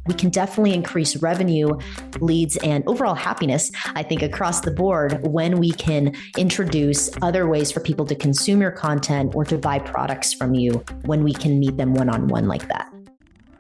We can definitely increase revenue, leads, and overall happiness, I think, across the board when we can introduce other ways for people to consume your content or to buy products from you when we can meet them one-on-one like that.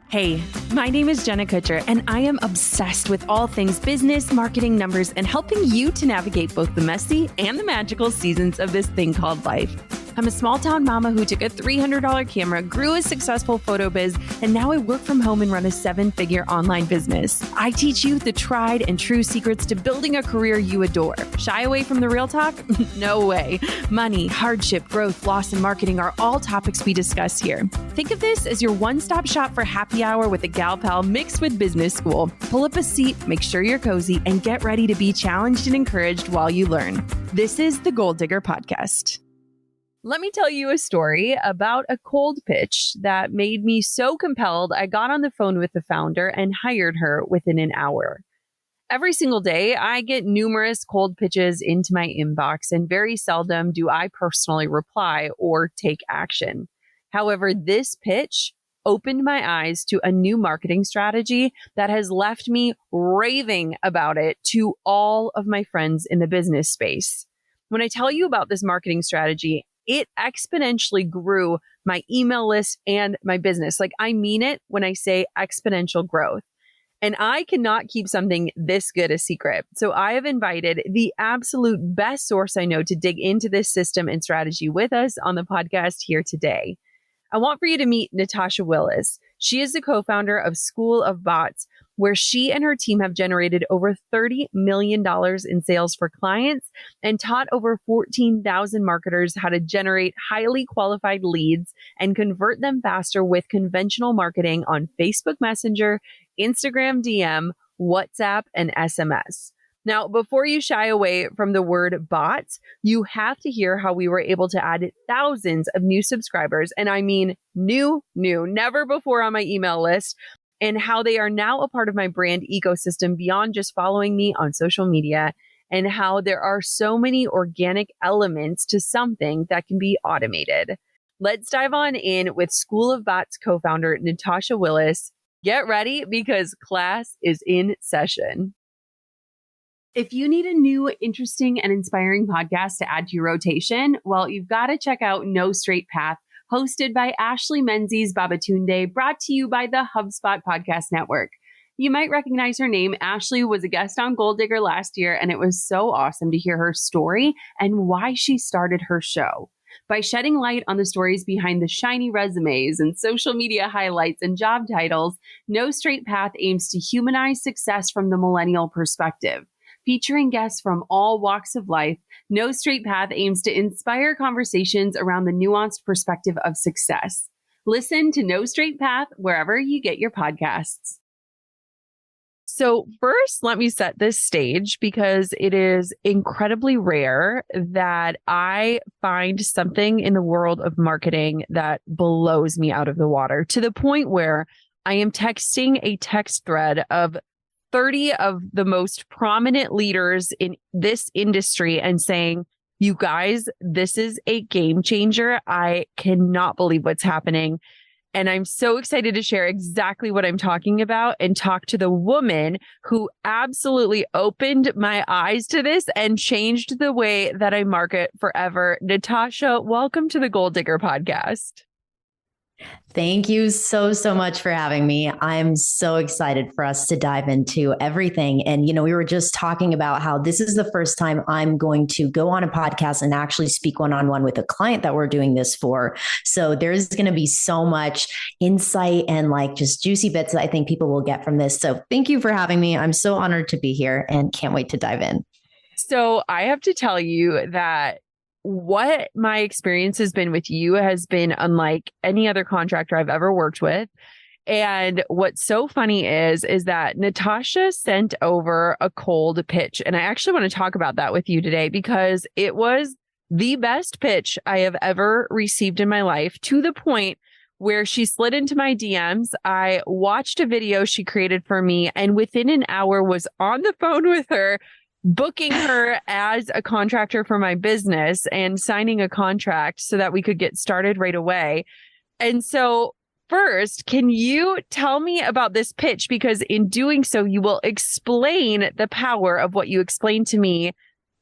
Hey, my name is Jenna Kutcher, and I am obsessed with all things business, marketing, numbers, and helping you to navigate both the messy and the magical seasons of this thing called life. I'm a small town mama who took a $300 camera, grew a successful photo biz, and now I work from home and run a 7-figure online business. I teach you the tried and true secrets to building a career you adore. Shy away from the real talk? No way. Money, hardship, growth, loss, and marketing are all topics we discuss here. Think of this as your one-stop shop for happy hour with a gal pal mixed with business school. Pull up a seat, make sure you're cozy, and get ready to be challenged and encouraged while you learn. This is the Goal Digger Podcast. Let me tell you a story about a cold pitch that made me so compelled I got on the phone with the founder and hired her within an hour. Every single day, I get numerous cold pitches into my inbox, and very seldom do I personally reply or take action. However, this pitch opened my eyes to a new marketing strategy that has left me raving about it to all of my friends in the business space. When I tell you about this marketing strategy, it exponentially grew my email list and my business. Like, I mean it when I say exponential growth. And I cannot keep something this good a secret. So I have invited the absolute best source I know to dig into this system and strategy with us on the podcast here today. I want for you to meet Natasha Willis. She is the co-founder of School of Bots, where she and her team have generated over $30 million in sales for clients and taught over 14,000 marketers how to generate highly qualified leads and convert them faster with conventional marketing on Facebook Messenger, Instagram DM, WhatsApp, and SMS. Now, before you shy away from the word bots, you have to hear how we were able to add thousands of new subscribers, and I mean new, never before on my email list, and how they are now a part of my brand ecosystem beyond just following me on social media, and how there are so many organic elements to something that can be automated. Let's dive on in with School of Bots co-founder Natasha Willis. Get ready because class is in session. If you need a new, interesting, and inspiring podcast to add to your rotation, well, you've got to check out No Straight Path, hosted by Ashley Menzies Babatunde, brought to you by the HubSpot Podcast Network. You might recognize her name. Ashley was a guest on Goal Digger last year, and it was so awesome to hear her story and why she started her show. By shedding light on the stories behind the shiny resumes and social media highlights and job titles, No Straight Path aims to humanize success from the millennial perspective. Featuring guests from all walks of life, No Straight Path aims to inspire conversations around the nuanced perspective of success. Listen to No Straight Path wherever you get your podcasts. So first, let me set this stage because it is incredibly rare that I find something in the world of marketing that blows me out of the water to the point where I am texting a text thread of 30 of the most prominent leaders in this industry and saying, you guys, this is a game changer. I cannot believe what's happening. And I'm so excited to share exactly what I'm talking about and talk to the woman who absolutely opened my eyes to this and changed the way that I market forever. Natasha, welcome to the Goal Digger Podcast. Thank you so much for having me. I'm so excited for us to dive into everything. And, we were just talking about how this is the first time I'm going to go on a podcast and actually speak one-on-one with a client that we're doing this for. So there's going to be so much insight and just juicy bits that I think people will get from this. So thank you for having me. I'm so honored to be here and can't wait to dive in. So I have to tell you that what my experience has been with you has been unlike any other contractor I've ever worked with. And what's so funny is that Natasha sent over a cold pitch. And I actually want to talk about that with you today because it was the best pitch I have ever received in my life, to the point where she slid into my DMs. I watched a video she created for me and within an hour was on the phone with her, booking her as a contractor for my business and signing a contract so that we could get started right away. And so first, can you tell me about this pitch? Because in doing so, you will explain the power of what you explained to me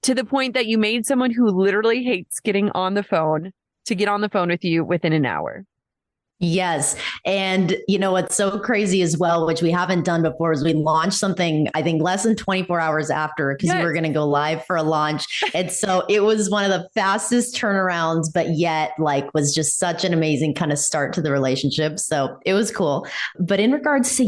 to the point that you made someone who literally hates getting on the phone to get on the phone with you within an hour. Yes. And you know, what's so crazy as well, which we haven't done before, is we launched something, I think less than 24 hours after, because we were going to go live for a launch. And so it was one of the fastest turnarounds, but yet like was just such an amazing kind of start to the relationship. So it was cool. But in regards to,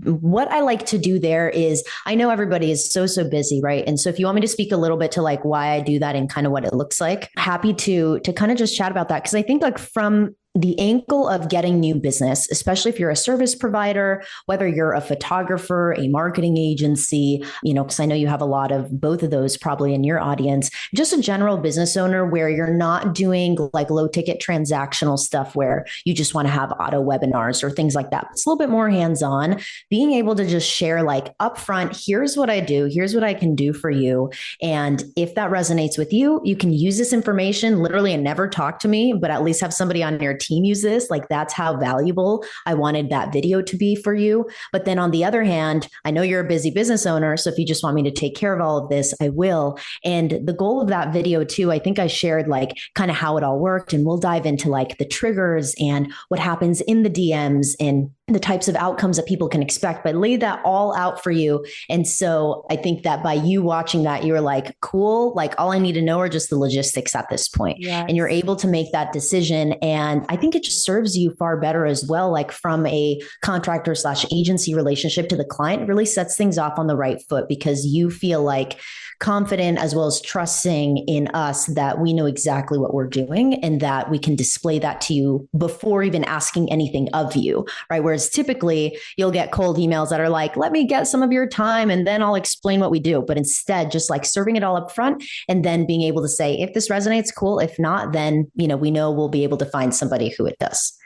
what I like to do there is, I know everybody is so busy, right? And so if you want me to speak a little bit to like why I do that and kind of what it looks like, happy to kind of just chat about that. Cause I think like from the angle of getting new business, especially if you're a service provider, whether you're a photographer, a marketing agency, you know, because I know you have a lot of both of those probably in your audience, just a general business owner where you're not doing like low ticket transactional stuff where you just want to have auto webinars or things like that. It's a little bit more hands-on, being able to just share like upfront, here's what I do, here's what I can do for you. And if that resonates with you, you can use this information literally and never talk to me, but at least have somebody on your team use this. Like that's how valuable I wanted that video to be for you. But then on the other hand, I know you're a busy business owner. So if you just want me to take care of all of this, I will. And the goal of that video too, I think I shared like kind of how it all worked, and we'll dive into like the triggers and what happens in the DMs and the types of outcomes that people can expect, but lay that all out for you. And so I think that by you watching that, you're like, cool, like all I need to know are just the logistics at this point. Yes. And you're able to make that decision. And I think it just serves you far better as well. Like from a contractor/agency relationship to the client, really sets things off on the right foot because you feel like confident as well as trusting in us that we know exactly what we're doing and that we can display that to you before even asking anything of you, right? Whereas typically you'll get cold emails that are like, let me get some of your time and then I'll explain what we do. But instead, just like serving it all up front and then being able to say, if this resonates, cool. If not, then, you know, we know we'll be able to find somebody who it does.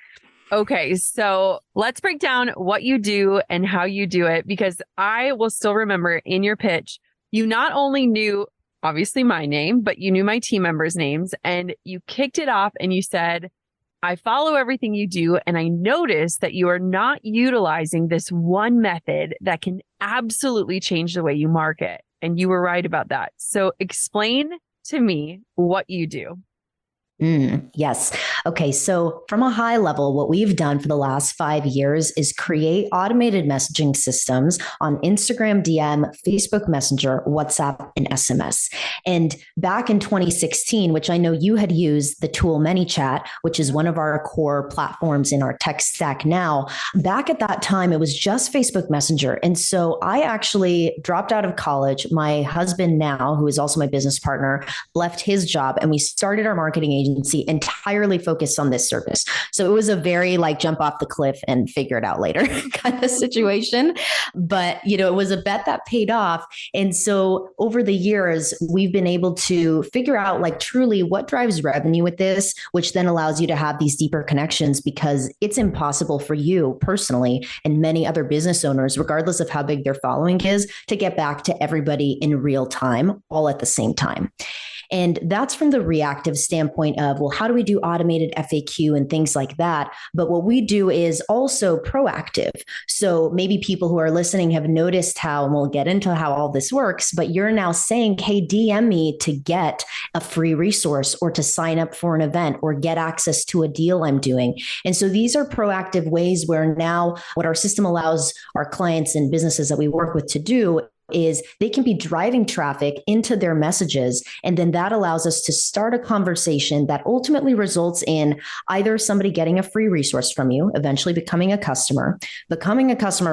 Okay, so let's break down what you do and how you do it, because I will still remember in your pitch, you not only knew obviously my name, but you knew my team members' names, and you kicked it off and you said, I follow everything you do, and I noticed that you are not utilizing this one method that can absolutely change the way you market. And you were right about that. So explain to me what you do. Yes. Okay. So from a high level, what we've done for the last 5 years is create automated messaging systems on Instagram DM, Facebook Messenger, WhatsApp, and SMS. And back in 2016, which I know you had used the tool ManyChat, which is one of our core platforms in our tech stack now. Back at that time, it was just Facebook Messenger. And so I actually dropped out of college. My husband now, who is also my business partner, left his job and we started our marketing agency entirely focused on this service. So it was a very like jump off the cliff and figure it out later kind of situation. But, you know, it was a bet that paid off. And so over the years, we've been able to figure out like truly what drives revenue with this, which then allows you to have these deeper connections because it's impossible for you personally and many other business owners, regardless of how big their following is, to get back to everybody in real time, all at the same time. And that's from the reactive standpoint of, well, how do we do automated FAQ and things like that? But what we do is also proactive. So maybe people who are listening have noticed how, and we'll get into how all this works, but you're now saying, hey, DM me to get a free resource or to sign up for an event or get access to a deal I'm doing. And so these are proactive ways where now what our system allows our clients and businesses that we work with to do is they can be driving traffic into their messages. And then that allows us to start a conversation that ultimately results in either somebody getting a free resource from you, eventually becoming a customer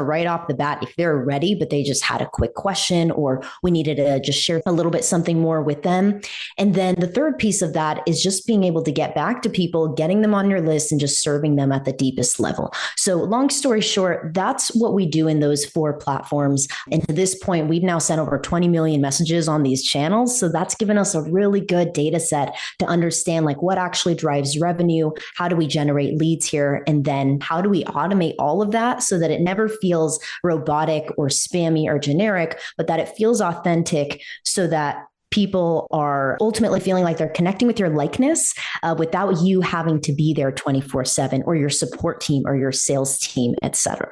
right off the bat if they're ready, but they just had a quick question or we needed to just share a little bit something more with them. And then the third piece of that is just being able to get back to people, getting them on your list and just serving them at the deepest level. So long story short, that's what we do in those 4 platforms. And to this point, we've now sent over 20 million messages on these channels. So that's given us a really good data set to understand like what actually drives revenue, how do we generate leads here, and then how do we automate all of that so that it never feels robotic or spammy or generic, but that it feels authentic so that people are ultimately feeling like they're connecting with your likeness without you having to be there 24/7, or your support team or your sales team, etc.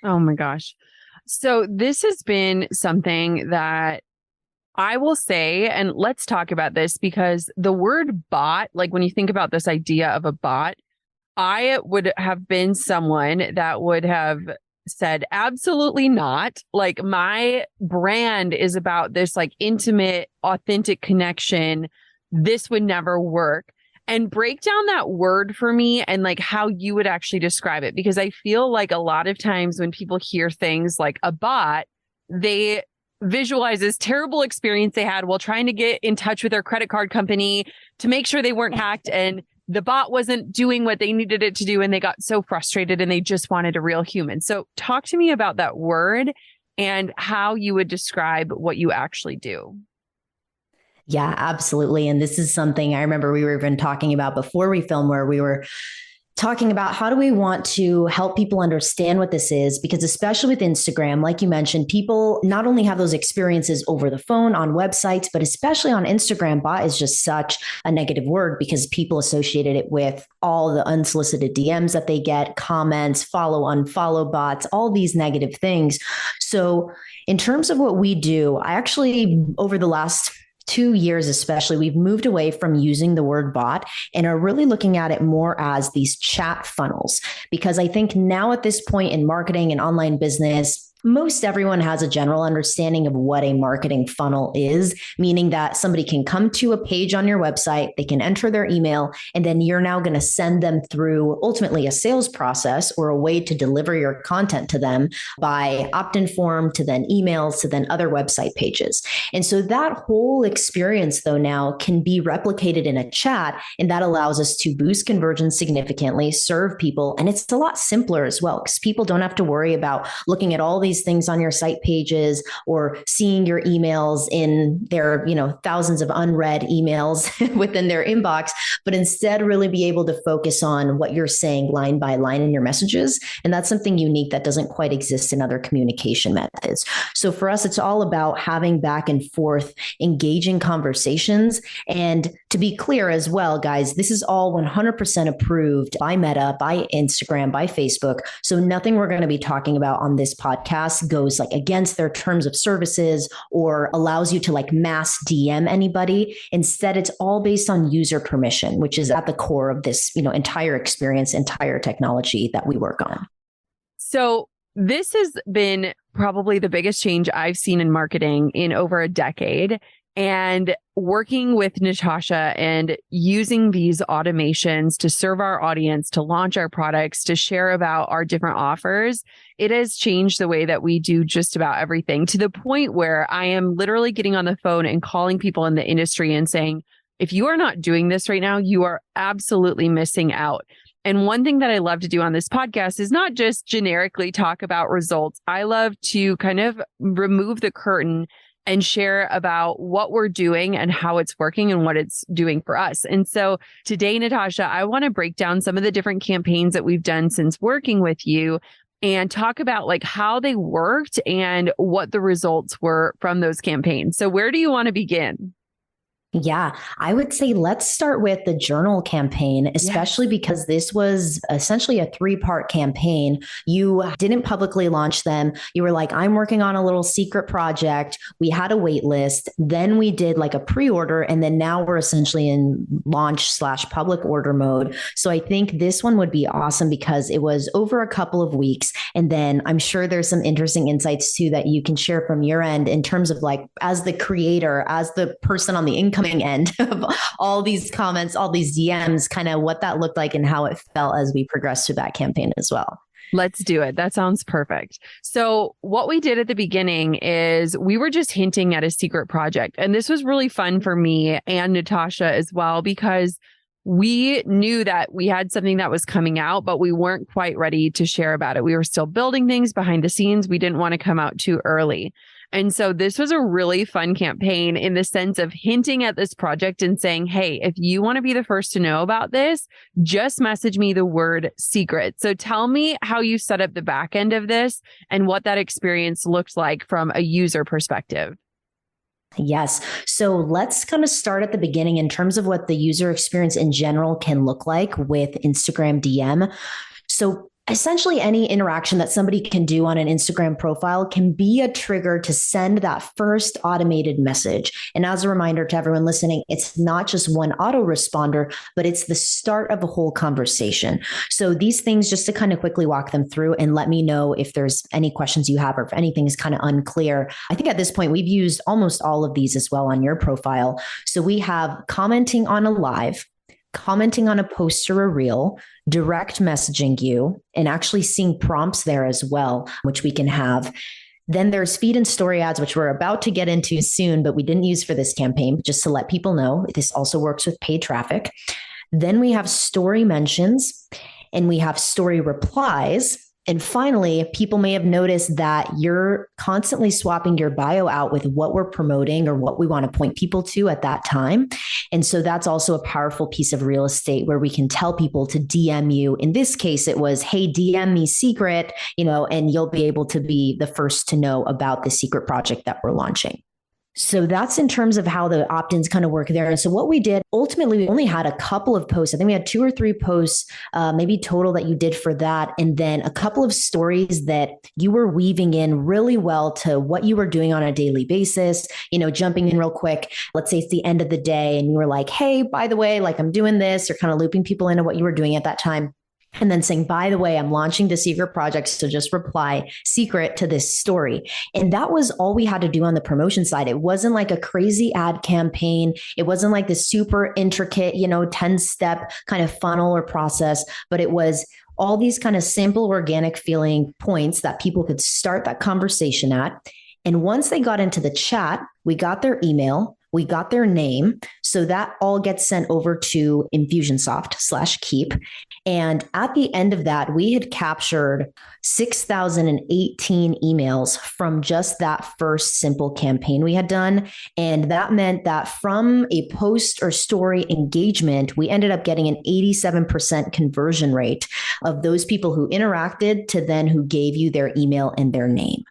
Oh my gosh. So this has been something that I will say, and let's talk about this, because the word bot, like when you think about this idea of a bot, I would have been someone that would have said, absolutely not. Like, my brand is about this like intimate, authentic connection. This would never work. And break down that word for me and like how you would actually describe it. Because I feel like a lot of times when people hear things like a bot, they visualize this terrible experience they had while trying to get in touch with their credit card company to make sure they weren't hacked, and the bot wasn't doing what they needed it to do, and they got so frustrated and they just wanted a real human. So talk to me about that word and how you would describe what you actually do. Yeah, absolutely. And this is something I remember we were even talking about before we filmed, where we were talking about how do we want to help people understand what this is, because especially with Instagram, like you mentioned, people not only have those experiences over the phone on websites, but especially on Instagram. Bot is just such a negative word because people associated it with all the unsolicited DMs that they get, comments, follow, unfollow bots, all these negative things. So in terms of what we do, I actually, over the last 2 years especially, we've moved away from using the word bot and are really looking at it more as these chat funnels. Because I think now at this point in marketing and online business, most everyone has a general understanding of what a marketing funnel is, meaning that somebody can come to a page on your website, they can enter their email, and then you're now going to send them through ultimately a sales process or a way to deliver your content to them by opt-in form to then emails to then other website pages. And so that whole experience, though, now can be replicated in a chat, and that allows us to boost conversion significantly, serve people, and it's a lot simpler as well because people don't have to worry about looking at all these things on your site pages or seeing your emails in their, thousands of unread emails within their inbox, but instead really be able to focus on what you're saying line by line in your messages. And that's something unique that doesn't quite exist in other communication methods. So for us, it's all about having back and forth, engaging conversations. And to be clear as well, guys, this is all 100% approved by Meta, by Instagram, by Facebook. So nothing we're going to be talking about on this podcast goes like against their terms of services or allows you to like mass DM anybody. Instead, it's all based on user permission, which is at the core of this, entire experience, entire technology that we work on. So this has been probably the biggest change I've seen in marketing in over a decade. And working with Natasha and using these automations to serve our audience, to launch our products, to share about our different offers, it has changed the way that we do just about everything, to the point where I am literally getting on the phone and calling people in the industry and saying, if you are not doing this right now, you are absolutely missing out. And one thing that I love to do on this podcast is not just generically talk about results. I love to kind of remove the curtain and share about what we're doing and how it's working and what it's doing for us. And so today, Natasha, I want to break down some of the different campaigns that we've done since working with you and talk about like how they worked and what the results were from those campaigns. So where do you want to begin? Yeah, I would say let's start with the journal campaign, especially because this was essentially a 3-part campaign. You didn't publicly launch them. You were like, I'm working on a little secret project. We had a wait list. Then we did like a pre-order. And then now we're essentially in launch/public order mode. So I think this one would be awesome because it was over a couple of weeks. And then I'm sure there's some interesting insights too that you can share from your end in terms of like, as the creator, as the person on the income end of all these comments, all these DMs, kind of what that looked like and how it felt as we progressed through that campaign as well. Let's do it. That sounds perfect. So what we did at the beginning is we were just hinting at a secret project. And this was really fun for me and Natasha as well, because we knew that we had something that was coming out, but we weren't quite ready to share about it. We were still building things behind the scenes. We didn't want to come out too early. And so this was a really fun campaign in the sense of hinting at this project and saying, hey, if you want to be the first to know about this, just message me the word secret. So tell me how you set up the back end of this and what that experience looked like from a user perspective. Yes. So let's kind of start at the beginning in terms of what the user experience in general can look like with Instagram DM. So essentially, any interaction that somebody can do on an Instagram profile can be a trigger to send that first automated message. And as a reminder to everyone listening, it's not just one autoresponder, but it's the start of a whole conversation. So these things, just to kind of quickly walk them through and let me know if there's any questions you have or if anything is kind of unclear. I think at this point, we've used almost all of these as well on your profile. So we have commenting on a live, commenting on a post or a reel, direct messaging you, and actually seeing prompts there as well, which we can have. Then there's feed and story ads, which we're about to get into soon, but we didn't use for this campaign, just to let people know this also works with paid traffic. Then we have story mentions and we have story replies. And finally, people may have noticed that you're constantly swapping your bio out with what we're promoting or what we want to point people to at that time. And so that's also a powerful piece of real estate where we can tell people to DM you. In this case, it was, hey, DM me secret, and you'll be able to be the first to know about the secret project that we're launching. So that's in terms of how the opt-ins kind of work there. And so what we did, ultimately, we only had a couple of posts. I think we had 2 or 3 posts, maybe total that you did for that. And then a couple of stories that you were weaving in really well to what you were doing on a daily basis, jumping in real quick. Let's say it's the end of the day and you were like, hey, by the way, like I'm doing this, or kind of looping people into what you were doing at that time. And then saying, by the way, I'm launching the secret project. So just reply secret to this story. And that was all we had to do on the promotion side. It wasn't like a crazy ad campaign. It wasn't like the super intricate, 10-step kind of funnel or process, but it was all these kind of simple, organic feeling points that people could start that conversation at. And once they got into the chat, we got their email, we got their name. So that all gets sent over to Infusionsoft/Keep. And at the end of that, we had captured 6,018 emails from just that first simple campaign we had done. And that meant that from a post or story engagement, we ended up getting an 87% conversion rate of those people who interacted to then who gave you their email and their name.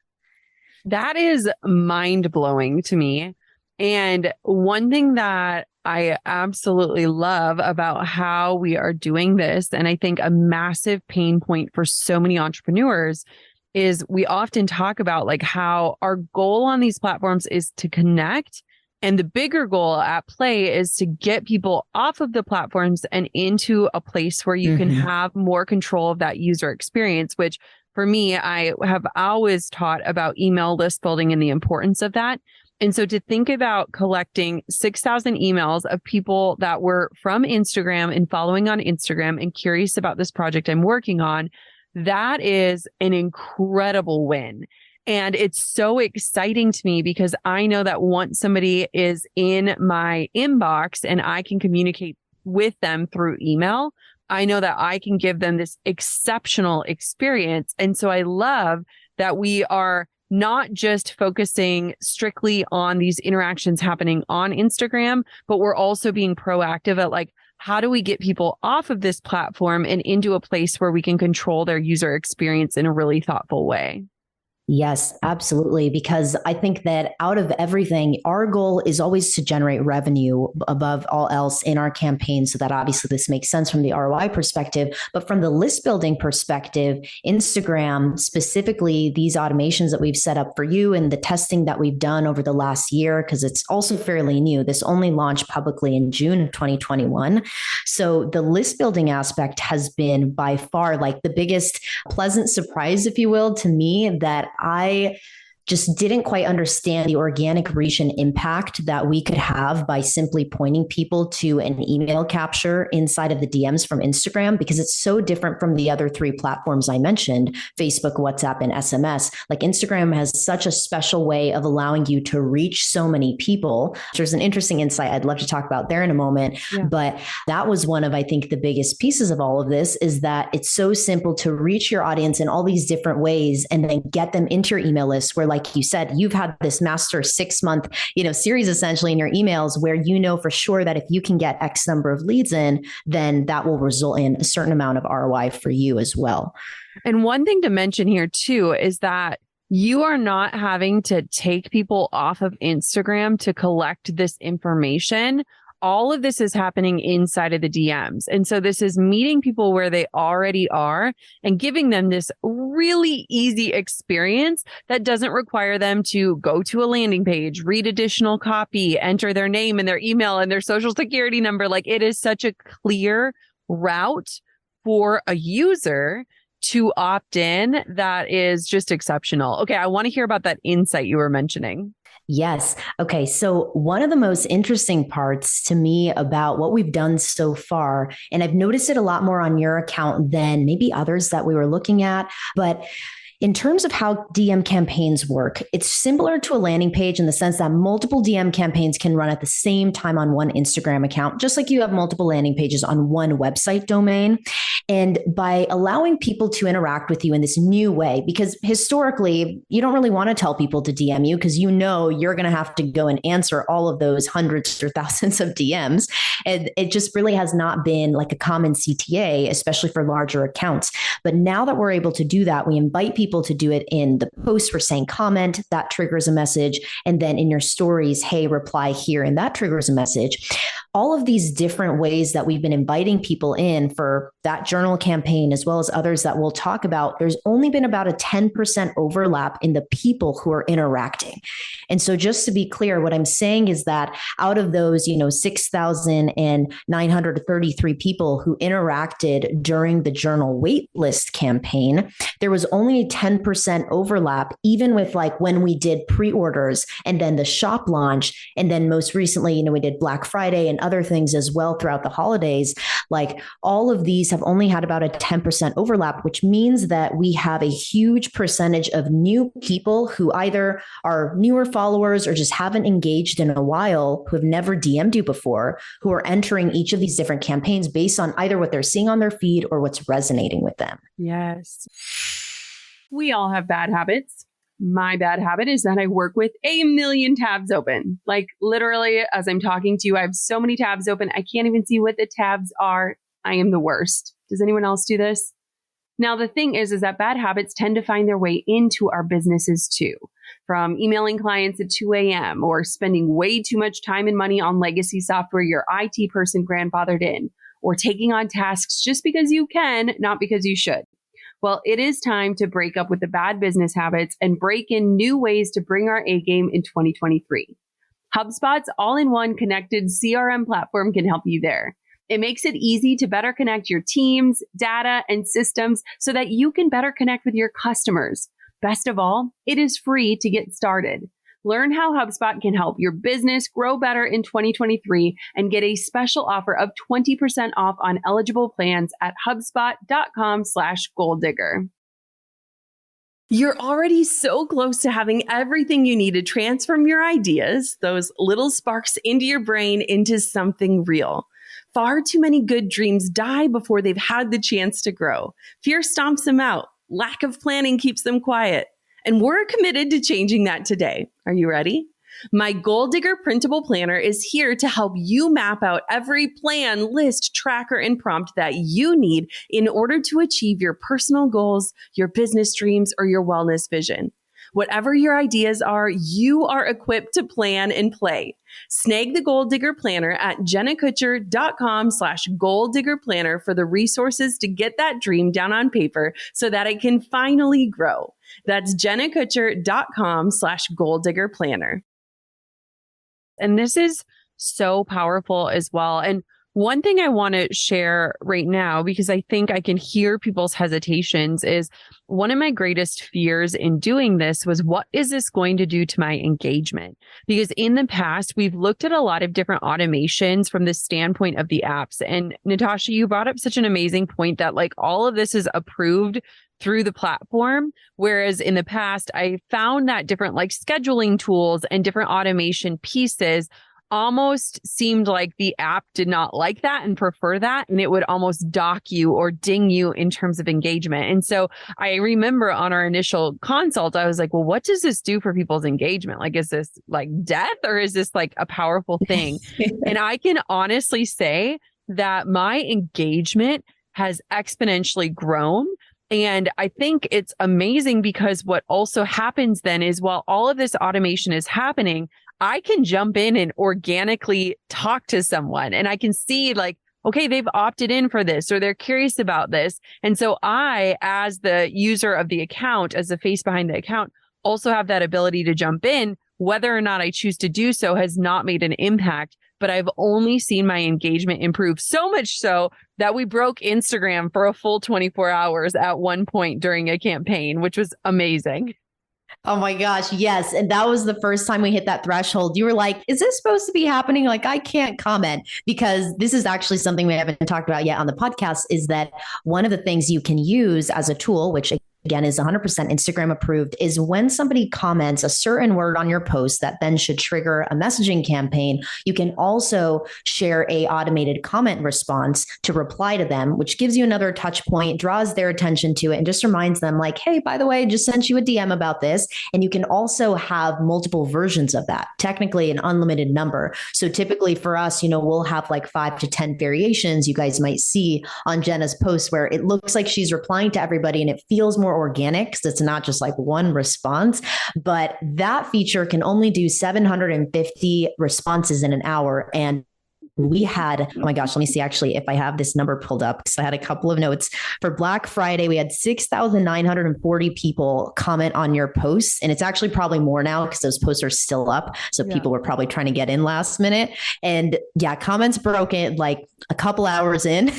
That is mind blowing to me. And one thing that I absolutely love about how we are doing this, and I think a massive pain point for so many entrepreneurs, is we often talk about like how our goal on these platforms is to connect. And the bigger goal at play is to get people off of the platforms and into a place where you can have more control of that user experience, which for me, I have always taught about email list building and the importance of that. And so to think about collecting 6,000 emails of people that were from Instagram and following on Instagram and curious about this project I'm working on, that is an incredible win. And it's so exciting to me because I know that once somebody is in my inbox and I can communicate with them through email, I know that I can give them this exceptional experience. And so I love that we are not just focusing strictly on these interactions happening on Instagram, but we're also being proactive at like, how do we get people off of this platform and into a place where we can control their user experience in a really thoughtful way? Yes, absolutely. Because I think that out of everything, our goal is always to generate revenue above all else in our campaign. So that obviously this makes sense from the ROI perspective, but from the list building perspective, Instagram, specifically these automations that we've set up for you and the testing that we've done over the last year, because it's also fairly new. This only launched publicly in June of 2021. So the list building aspect has been by far like the biggest pleasant surprise, if you will, to me, that I just didn't quite understand the organic reach and impact that we could have by simply pointing people to an email capture inside of the DMs from Instagram, because it's so different from the other 3 platforms I mentioned, Facebook, WhatsApp, and SMS. Like Instagram has such a special way of allowing you to reach so many people. There's an interesting insight I'd love to talk about there in a moment. Yeah. But that was one of, I think, the biggest pieces of all of this is that it's so simple to reach your audience in all these different ways and then get them into your email list where, like you said, you've had this master 6-month, series essentially in your emails where for sure that if you can get X number of leads in, then that will result in a certain amount of ROI for you as well. And one thing to mention here too is that You are not having to take people off of Instagram to collect this information. All of this is happening inside of the DMs. And so this is meeting people where they already are and giving them this really easy experience that doesn't require them to go to a landing page, read additional copy, enter their name and their email and their social security number. Like, it is such a clear route for a user to opt in that is just exceptional. Okay, I want to hear about that insight you were mentioning. Yes. Okay. So one of the most interesting parts to me about what we've done so far, and I've noticed it a lot more on your account than maybe others that we were looking at, but in terms of how DM campaigns work, it's similar to a landing page in the sense that multiple DM campaigns can run at the same time on one Instagram account, just like you have multiple landing pages on one website domain. And by allowing people to interact with you in this new way, because historically, you don't really want to tell people to DM you because you know you're going to have to go and answer all of those hundreds or thousands of DMs. And it just really has not been like a common CTA, especially for larger accounts. But now that we're able to do that, we invite people to do it in the post. We're saying comment, that triggers a message. And then in your stories, hey, reply here, and that triggers a message. All of these different ways that we've been inviting people in for that journal campaign, as well as others that we'll talk about, there's only been about a 10% overlap in the people who are interacting. And so just to be clear, what I'm saying is that out of those, 6,933 people who interacted during the journal waitlist campaign, there was only 10% overlap, even with like when we did pre-orders and then the shop launch. And then most recently, we did Black Friday and other things as well throughout the holidays. Like, all of these have only had about a 10% overlap, which means that we have a huge percentage of new people who either are newer followers or just haven't engaged in a while, who have never DM'd you before, who are entering each of these different campaigns based on either what they're seeing on their feed or what's resonating with them. Yes. We all have bad habits. My bad habit is that I work with a million tabs open. Like, literally, as I'm talking to you, I have so many tabs open, I can't even see what the tabs are. I am the worst. Does anyone else do this? Now, the thing is that bad habits tend to find their way into our businesses too. From emailing clients at 2 a.m. or spending way too much time and money on legacy software your IT person grandfathered in, or taking on tasks just because you can, not because you should. Well, it is time to break up with the bad business habits and break in new ways to bring our A game in 2023. HubSpot's all-in-one connected CRM platform can help you there. It makes it easy to better connect your teams, data, and systems so that you can better connect with your customers. Best of all, it is free to get started. Learn how HubSpot can help your business grow better in 2023 and get a special offer of 20% off on eligible plans at HubSpot.com/goaldigger. You're already so close to having everything you need to transform your ideas, those little sparks into your brain, into something real. Far too many good dreams die before they've had the chance to grow. Fear stomps them out. Lack of planning keeps them quiet. And we're committed to changing that today. Are you ready? My Goal Digger printable planner is here to help you map out every plan, list, tracker, and prompt that you need in order to achieve your personal goals, your business dreams, or your wellness vision. Whatever your ideas are, you are equipped to plan and play. Snag the Goal Digger Planner at jennakutcher.com/goaldiggerplanner for the resources to get that dream down on paper so that it can finally grow. That's jennakutcher.com/goaldiggerplanner. And this is so powerful as well. And one thing I want to share right now, because I think I can hear people's hesitations, is one of my greatest fears in doing this was, what is this going to do to my engagement? Because in the past, we've looked at a lot of different automations from the standpoint of the apps. And Natasha, you brought up such an amazing point that like all of this is approved through the platform. Whereas in the past, I found that different like scheduling tools and different automation pieces almost seemed like the app did not like that and prefer that. And it would almost dock you or ding you in terms of engagement. And so I remember on our initial consult, I was like, well, what does this do for people's engagement? Like, is this like death or is this like a powerful thing? And I can honestly say that my engagement has exponentially grown. And I think it's amazing because what also happens then is while all of this automation is happening, I can jump in and organically talk to someone and I can see like, okay, they've opted in for this or they're curious about this. And so I, as the user of the account, as the face behind the account, also have that ability to jump in. Whether or not I choose to do so has not made an impact, but I've only seen my engagement improve so much so that we broke Instagram for a full 24 hours at one point during a campaign, which was amazing. Oh my gosh, yes. And that was the first time we hit that threshold. You were like, is this supposed to be happening? Like, I can't comment because this is actually something we haven't talked about yet on the podcast, is that one of the things you can use as a tool, which again is 100% Instagram approved, is when somebody comments a certain word on your post that then should trigger a messaging campaign, you can also share a automated comment response to reply to them, which gives you another touch point, draws their attention to it, and just reminds them like, hey, by the way, just sent you a DM about this. And you can also have multiple versions of that, technically an unlimited number. So typically for us, we'll have like 5 to 10 variations you guys might see on Jenna's post where it looks like she's replying to everybody and it feels more organic because it's not just like one response. But that feature can only do 750 responses in an hour. And we had, oh my gosh, let me see actually if I have this number pulled up because I had a couple of notes. For Black Friday, we had 6,940 people comment on your posts. And it's actually probably more now because those posts are still up. So people were probably trying to get in last minute. And yeah, comments broken like a couple hours in.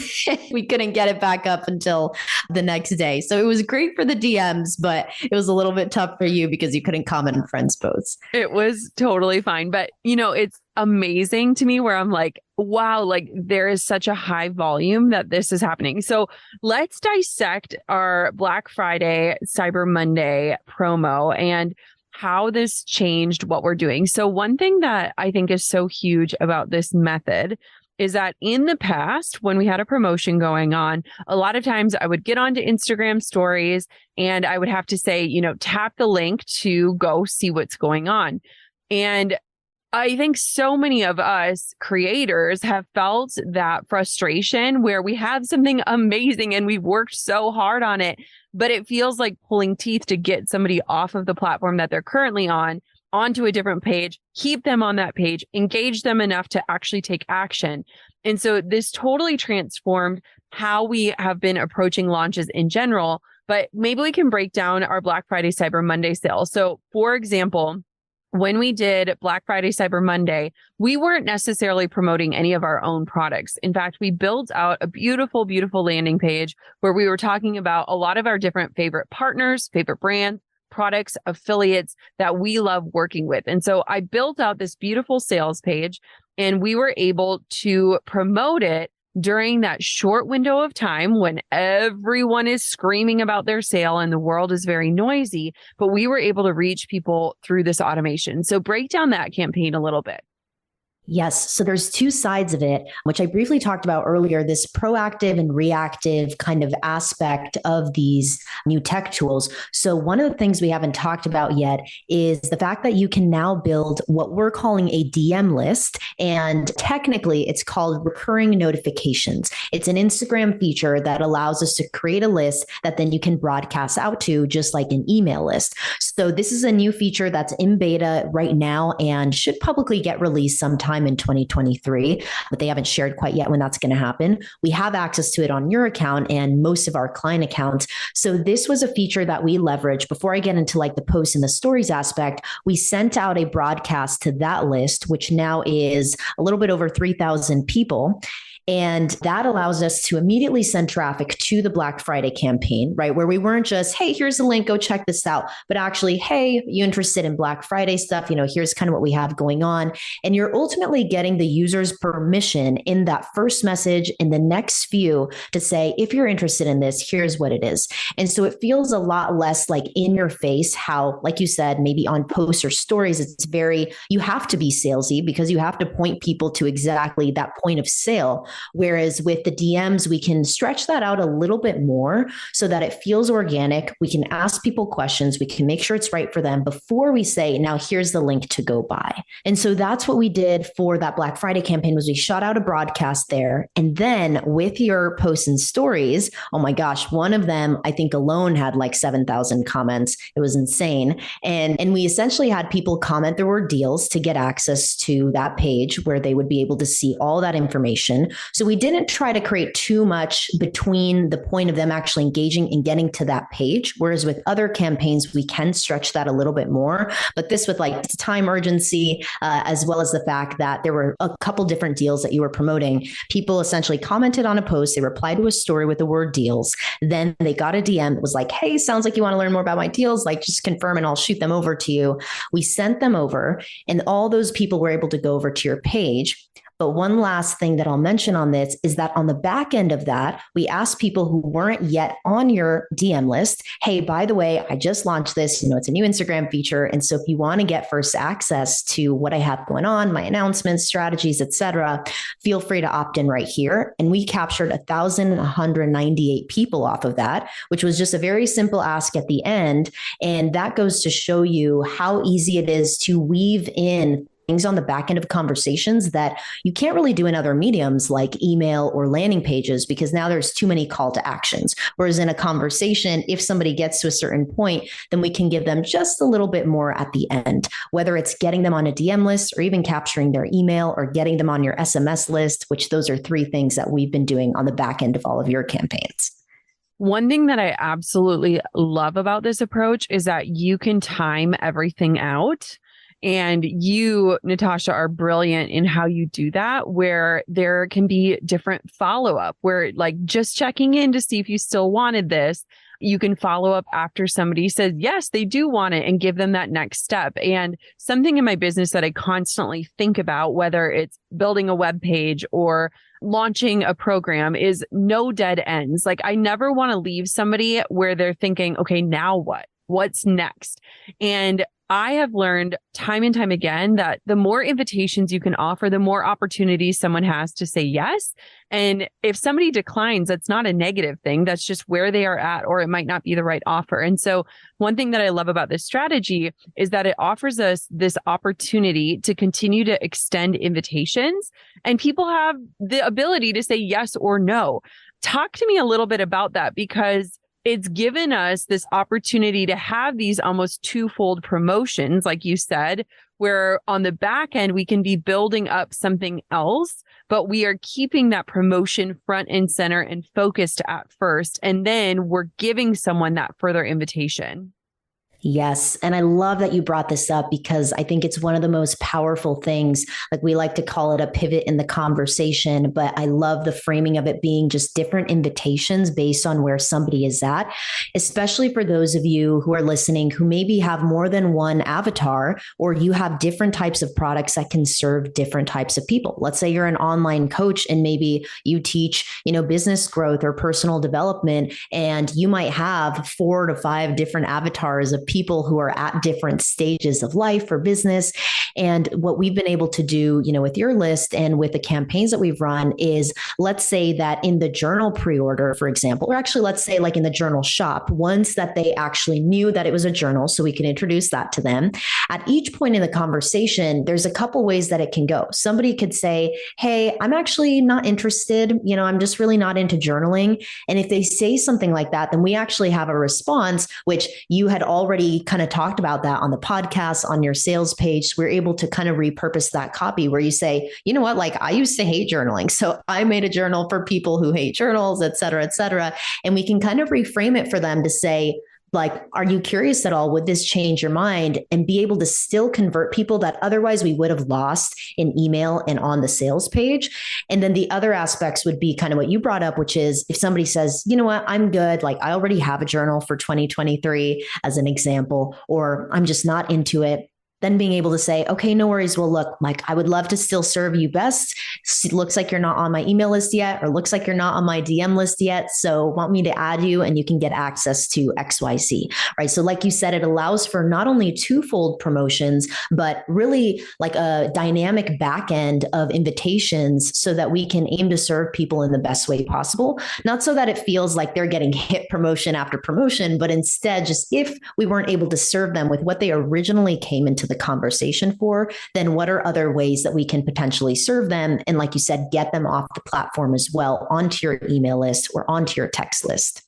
We couldn't get it back up until the next day. So it was great for the DMs, but it was a little bit tough for you because you couldn't comment on friends' posts. It was totally fine. But, it's amazing to me where I'm like, wow, like there is such a high volume that this is happening. So let's dissect our Black Friday, Cyber Monday promo and how this changed what we're doing. So one thing that I think is so huge about this method is that in the past, when we had a promotion going on, a lot of times I would get onto Instagram stories and I would have to say, tap the link to go see what's going on. And I think so many of us creators have felt that frustration where we have something amazing and we've worked so hard on it, but it feels like pulling teeth to get somebody off of the platform that they're currently on onto a different page, keep them on that page, engage them enough to actually take action. And so this totally transformed how we have been approaching launches in general, but maybe we can break down our Black Friday, Cyber Monday sale. So for example, when we did Black Friday, Cyber Monday, we weren't necessarily promoting any of our own products. In fact, we built out a beautiful, beautiful landing page where we were talking about a lot of our different favorite partners, favorite brands, products, affiliates that we love working with. And so I built out this beautiful sales page and we were able to promote it during that short window of time when everyone is screaming about their sale and the world is very noisy, but we were able to reach people through this automation. So break down that campaign a little bit. Yes. So there's two sides of it, which I briefly talked about earlier, this proactive and reactive kind of aspect of these new tech tools. So one of the things we haven't talked about yet is the fact that you can now build what we're calling a DM list. And technically it's called recurring notifications. It's an Instagram feature that allows us to create a list that then you can broadcast out to just like an email list. So this is a new feature that's in beta right now and should publicly get released sometime in 2023, but they haven't shared quite yet when that's going to happen. We have access to it on your account and most of our client accounts. So this was a feature that we leveraged. Before I get into like the posts and the stories aspect, we sent out a broadcast to that list, which now is a little bit over 3,000 people. And that allows us to immediately send traffic to the Black Friday campaign, right? Where we weren't just, hey, here's the link, go check this out. But actually, hey, you interested in Black Friday stuff? Here's kind of what we have going on. And you're ultimately getting the user's permission in that first message in the next few to say, if you're interested in this, here's what it is. And so it feels a lot less like in your face, how, like you said, maybe on posts or stories, it's very, you have to be salesy because you have to point people to exactly that point of sale. Whereas with the DMs, we can stretch that out a little bit more so that it feels organic. We can ask people questions. We can make sure it's right for them before we say, now here's the link to go buy. And so that's what we did for that Black Friday campaign was we shot out a broadcast there. And then with your posts and stories, oh my gosh, one of them, I think alone had like 7,000 comments. It was insane. And we essentially had people comment there were deals to get access to that page where they would be able to see all that information. So we didn't try to create too much between the point of them actually engaging and getting to that page. Whereas with other campaigns, we can stretch that a little bit more. But this with like time urgency, as well as the fact that there were a couple different deals that you were promoting. People essentially commented on a post, they replied to a story with the word deals. Then they got a DM that was like, hey, sounds like you want to learn more about my deals. Like just confirm and I'll shoot them over to you. We sent them over and all those people were able to go over to your page. But one last thing that I'll mention on this is that on the back end of that, we asked people who weren't yet on your DM list, hey, by the way, I just launched this, it's a new Instagram feature. And so if you want to get first access to what I have going on, my announcements, strategies, etc., feel free to opt in right here. And we captured 1,198 people off of that, which was just a very simple ask at the end. And that goes to show you how easy it is to weave in things on the back end of conversations that you can't really do in other mediums like email or landing pages, because now there's too many call to actions. Whereas in a conversation, if somebody gets to a certain point, then we can give them just a little bit more at the end, whether it's getting them on a DM list or even capturing their email or getting them on your SMS list, which those are three things that we've been doing on the back end of all of your campaigns. One thing that I absolutely love about this approach is that you can time everything out. And you, Natasha, are brilliant in how you do that, where there can be different follow-up, where like just checking in to see if you still wanted this. You can follow up after somebody says, yes, they do want it, and give them that next step. And something in my business that I constantly think about, whether it's building a web page or launching a program, is no dead ends. Like I never want to leave somebody where they're thinking, okay, now what? What's next? And I have learned time and time again that the more invitations you can offer, the more opportunities someone has to say yes. And if somebody declines, that's not a negative thing. That's just where they are at, or it might not be the right offer. And so one thing that I love about this strategy is that it offers us this opportunity to continue to extend invitations, and people have the ability to say yes or no. Talk to me a little bit about that, because it's given us this opportunity to have these almost twofold promotions, like you said, where on the back end, we can be building up something else, but we are keeping that promotion front and center and focused at first. And then we're giving someone that further invitation. Yes. And I love that you brought this up, because I think it's one of the most powerful things. Like we like to call it a pivot in the conversation, but I love the framing of it being just different invitations based on where somebody is at, especially for those of you who are listening who maybe have more than one avatar, or you have different types of products that can serve different types of people. Let's say you're an online coach and maybe you teach, business growth or personal development, and you might have 4 to 5 different avatars of people who are at different stages of life or business. And what we've been able to do, with your list and with the campaigns that we've run is, let's say that in the journal pre-order, for example, or actually let's say like in the journal shop, once that they actually knew that it was a journal, so we can introduce that to them. At each point in the conversation, there's a couple ways that it can go. Somebody could say, hey, I'm actually not interested. I'm just really not into journaling. And if they say something like that, then we actually have a response, which you had already kind of talked about that on the podcast, on your sales page. We're able to kind of repurpose that copy where you say, you know what, like I used to hate journaling, so I made a journal for people who hate journals, et cetera, et cetera. And we can kind of reframe it for them to say, like, are you curious at all? Would this change your mind? And be able to still convert people that otherwise we would have lost in email and on the sales page. And then the other aspects would be kind of what you brought up, which is if somebody says, you know what, I'm good. Like I already have a journal for 2023 as an example, or I'm just not into it. then being able to say, okay, no worries. Well, look, like I would love to still serve you best. It looks like you're not on my email list yet, or looks like you're not on my DM list yet. So want me to add you and you can get access to XYZ, right? So like you said, it allows for not only twofold promotions, but really like a dynamic back end of invitations so that we can aim to serve people in the best way possible. Not so that it feels like they're getting hit promotion after promotion, but instead just if we weren't able to serve them with what they originally came into the conversation for, then what are other ways that we can potentially serve them? And like you said, get them off the platform as well onto your email list or onto your text list.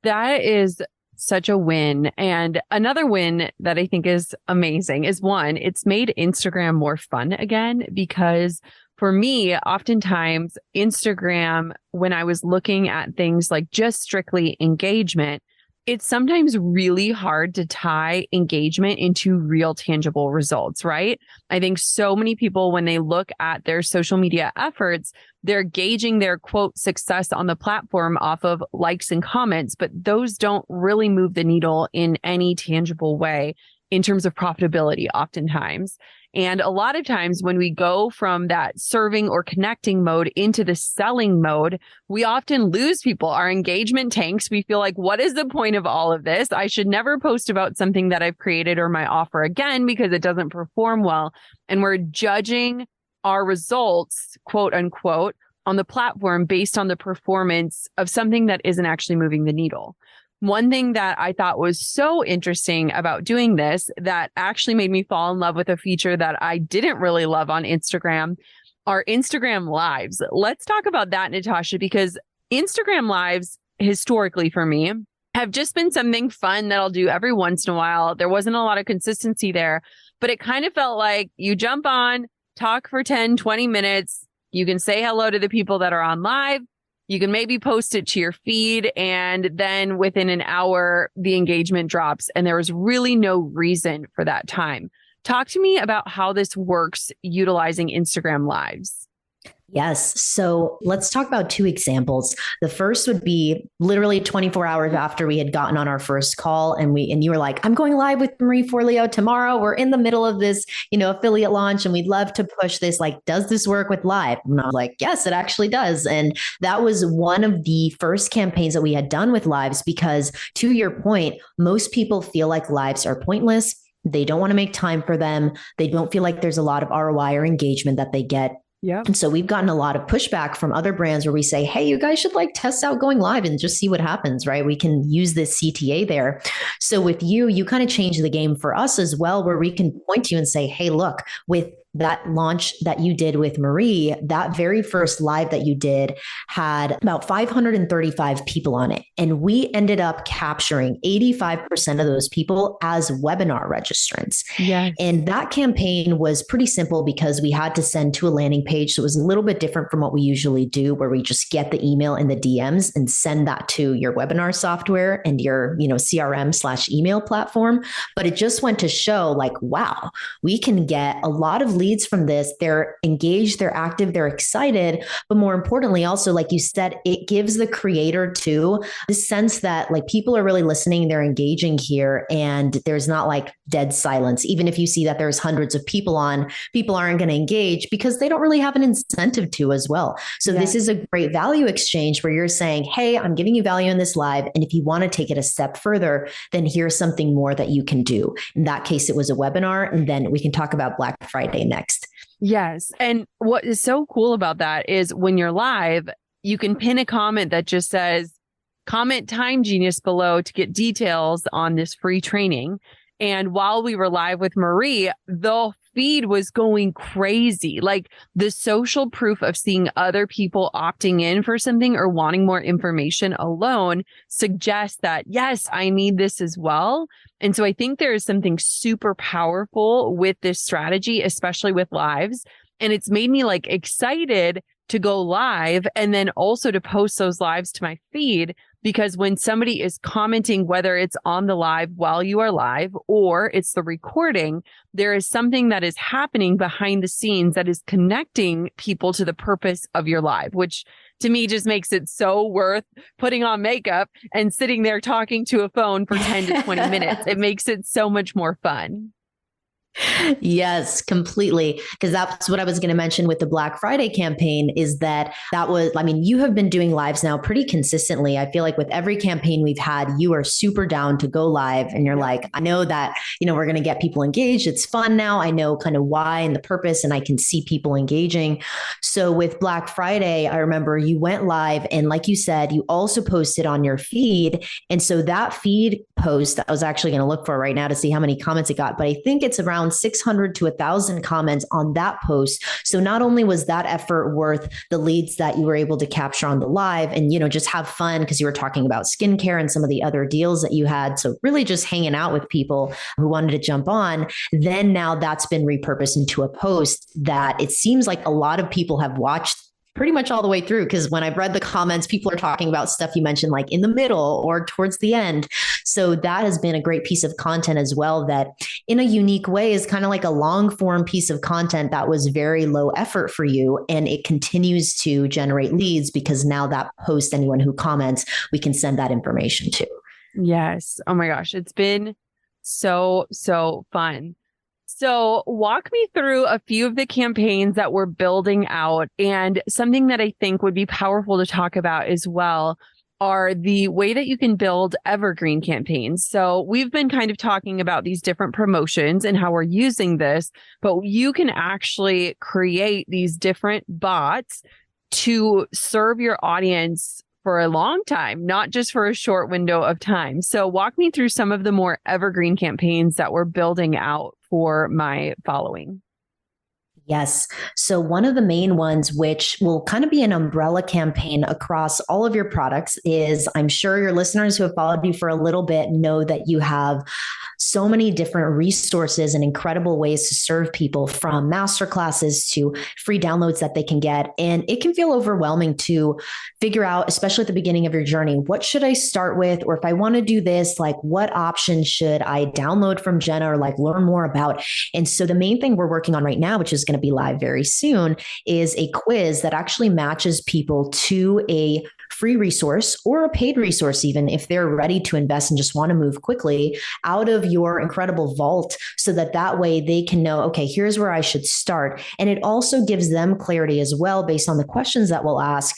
That is such a win. And another win that I think is amazing is one, it's made Instagram more fun again, because for me, oftentimes Instagram, when I was looking at things like just strictly engagement, it's sometimes really hard to tie engagement into real tangible results, right? I think so many people, when they look at their social media efforts, they're gauging their quote success on the platform off of likes and comments, but those don't really move the needle in any tangible way in terms of profitability oftentimes. And a lot of times when we go from that serving or connecting mode into the selling mode, we often lose people. Our engagement tanks. We feel like, what is the point of all of this? I should never post about something that I've created or my offer again because it doesn't perform well. And we're judging our results, quote unquote, on the platform based on the performance of something that isn't actually moving the needle. One thing that I thought was so interesting about doing this that actually made me fall in love with a feature that I didn't really love on Instagram are Instagram Lives. Let's talk about that, Natasha, because Instagram Lives historically for me have just been something fun that I'll do every once in a while. There wasn't a lot of consistency there, but it kind of felt like you jump on, talk for 10, 20 minutes. You can say hello to the people that are on live. You can maybe post it to your feed, and then within an hour, the engagement drops, and there was really no reason for that time. Talk to me about how this works utilizing Instagram Lives. Yes. So let's talk about two examples. The first would be literally 24 hours after we had gotten on our first call and you were like, I'm going live with Marie Forleo tomorrow. We're in the middle of this, affiliate launch and we'd love to push this. Like, does this work with live? And I was like, yes, it actually does. And that was one of the first campaigns that we had done with lives, because to your point, most people feel like lives are pointless. They don't want to make time for them. They don't feel like there's a lot of ROI or engagement that they get. Yeah. And so we've gotten a lot of pushback from other brands where we say, hey, you guys should like test out going live and just see what happens, right? We can use this CTA there. So with you kind of change the game for us as well, where we can point to you and say, hey, look, with that launch that you did with Marie, that very first live that you did had about 535 people on it. And we ended up capturing 85% of those people as webinar registrants. Yes. And that campaign was pretty simple because we had to send to a landing page. So it was a little bit different from what we usually do, where we just get the email in the DMs and send that to your webinar software and your, CRM/email platform. But it just went to show like, wow, we can get a lot of leads from this. They're engaged, they're active, they're excited. But more importantly, also, like you said, it gives the creator too the sense that like people are really listening, they're engaging here, and there's not like dead silence. Even if you see that there's hundreds of people on, people aren't going to engage because they don't really have an incentive to as well. So This is a great value exchange where you're saying, hey, I'm giving you value in this live. And if you want to take it a step further, then here's something more that you can do. In that case, it was a webinar. And then we can talk about Black Friday next. Yes. And what is so cool about that is when you're live, you can pin a comment that just says, comment Time Genius below to get details on this free training. And while we were live with Marie, the feed was going crazy. Like the social proof of seeing other people opting in for something or wanting more information alone suggests that, yes, I need this as well. And so I think there is something super powerful with this strategy, especially with lives. And it's made me like excited to go live and then also to post those lives to my feed, because when somebody is commenting, whether it's on the live while you are live or it's the recording, there is something that is happening behind the scenes that is connecting people to the purpose of your live, which to me just makes it so worth putting on makeup and sitting there talking to a phone for 10 to 20 minutes. It makes it so much more fun. Yes, completely. Because that's what I was going to mention with the Black Friday campaign is that was, I mean, you have been doing lives now pretty consistently. I feel like with every campaign we've had, you are super down to go live and you're like, I know that, we're going to get people engaged. It's fun now. I know kind of why and the purpose, and I can see people engaging. So with Black Friday, I remember you went live and like you said, you also posted on your feed. And so that feed post, I was actually going to look for right now to see how many comments it got, but I think it's around 600 to 1,000 comments on that post. So not only was that effort worth the leads that you were able to capture on the live and, just have fun because you were talking about skincare and some of the other deals that you had. So really just hanging out with people who wanted to jump on. Then now that's been repurposed into a post that it seems like a lot of people have watched pretty much all the way through. Because when I've read the comments, people are talking about stuff you mentioned, like in the middle or towards the end. So that has been a great piece of content as well, that in a unique way is kind of like a long form piece of content that was very low effort for you. And it continues to generate leads because now that post, anyone who comments, we can send that information to. Yes. Oh my gosh. It's been so fun. So walk me through a few of the campaigns that we're building out, and something that I think would be powerful to talk about as well are the way that you can build evergreen campaigns. So we've been kind of talking about these different promotions and how we're using this, but you can actually create these different bots to serve your audience for a long time, not just for a short window of time. So walk me through some of the more evergreen campaigns that we're building out for my following. Yes. So one of the main ones, which will kind of be an umbrella campaign across all of your products, is I'm sure your listeners who have followed you for a little bit know that you have so many different resources and incredible ways to serve people, from masterclasses to free downloads that they can get. And it can feel overwhelming to figure out, especially at the beginning of your journey, what should I start with? Or if I want to do this, like what option should I download from Jenna or like learn more about? And so the main thing we're working on right now, which is going to be live very soon, is a quiz that actually matches people to a free resource or a paid resource, even if they're ready to invest and just want to move quickly out of your incredible vault, so that way they can know, okay, here's where I should start. And it also gives them clarity as well, based on the questions that we'll ask,